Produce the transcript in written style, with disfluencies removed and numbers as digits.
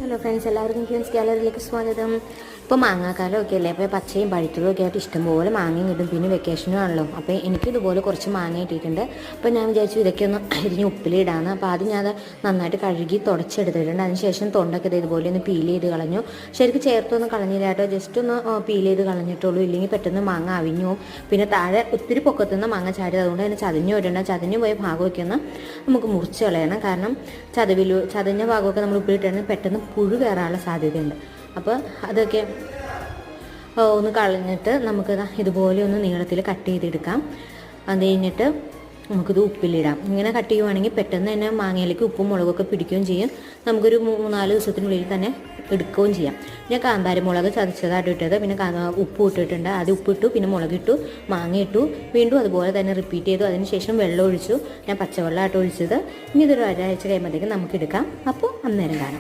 Hello friends, എല്ലാവർക്കും ക്യൂൻസ് ഗാലറിയിലേക്ക് സ്വാഗതം. ഇപ്പോൾ മാങ്ങാക്കാലമൊക്കെ അല്ലേ, അപ്പോൾ പച്ചയും പഴുത്തതും ഒക്കെ ആയിട്ട് ഇഷ്ടംപോലെ മാങ്ങയും കിട്ടും. പിന്നെ വെക്കേഷനും ആണല്ലോ, അപ്പോൾ എനിക്കിതുപോലെ കുറച്ച് മാങ്ങ കിട്ടിയിട്ടുണ്ട്. അപ്പോൾ ഞാൻ വിചാരിച്ചു ഇതൊക്കെ ഒന്ന് അരിഞ്ഞ് ഉപ്പിലിടാന്ന്. അപ്പോൾ ആദ്യം ഞാൻ നന്നായിട്ട് കഴുകി തുടച്ചെടുത്തിട്ടുണ്ട്. അതിനുശേഷം തൊണ്ടൊക്കെ ഇതുപോലെ ഒന്ന് പീൽ ചെയ്ത് കളഞ്ഞു. ശരിക്കും ചേർത്തൊന്നും കളഞ്ഞില്ല കേട്ടോ, ജസ്റ്റ് ഒന്ന് പീൽ ചെയ്ത് കളഞ്ഞിട്ടുള്ളൂ. ഇല്ലെങ്കിൽ പെട്ടെന്ന് മാങ്ങ അവിഞ്ഞു പോകും. പിന്നെ താഴെ ഒത്തിരി പൊക്കത്തുനിന്ന് മാങ്ങ ചാടിയത്, അതുകൊണ്ട് തന്നെ ചതഞ്ഞു വരേണ്ട. ചതഞ്ഞു പോയ ഭാഗമൊക്കെ ഒന്ന് നമുക്ക് മുറിച്ച് കളയണം. കാരണം ചതഞ്ഞ ഭാഗമൊക്കെ നമ്മൾ ഉപ്പിലിട്ടാണെങ്കിൽ പെട്ടെന്ന് പുഴു കയറാനുള്ള സാധ്യതയുണ്ട്. അപ്പോൾ അതൊക്കെ ഒന്ന് കളഞ്ഞിട്ട് നമുക്ക് ഇതുപോലെ ഒന്ന് നീളത്തിൽ കട്ട് ചെയ്തെടുക്കാം. അത് കഴിഞ്ഞിട്ട് നമുക്കിത് ഉപ്പിലിടാം. ഇങ്ങനെ കട്ട് ചെയ്യുവാണെങ്കിൽ പെട്ടെന്ന് തന്നെ മാങ്ങയിലേക്ക് ഉപ്പും മുളകൊക്കെ പിടിക്കുകയും ചെയ്യും. നമുക്കൊരു 3-4 ദിവസത്തിനുള്ളിൽ തന്നെ എടുക്കുകയും ചെയ്യാം. പിന്നെ കാന്താരി മുളക് ചതച്ചതായിട്ട് ഇട്ടത്, പിന്നെ ഉപ്പ് ഇട്ടിട്ടുണ്ട്. ആദ്യം ഉപ്പിട്ടു, പിന്നെ മുളകിട്ടു, മാങ്ങ ഇട്ടു, വീണ്ടും അതുപോലെ തന്നെ റിപ്പീറ്റ് ചെയ്തു. അതിന് ശേഷം വെള്ളം ഒഴിച്ചു. ഞാൻ പച്ചവെള്ളമായിട്ട് ഒഴിച്ചത്. ഇനി ഇതൊരു ഒരാഴ്ച കഴിയുമ്പോഴത്തേക്കും നമുക്ക് എടുക്കാം. അപ്പോൾ അന്നേരം കാണാം.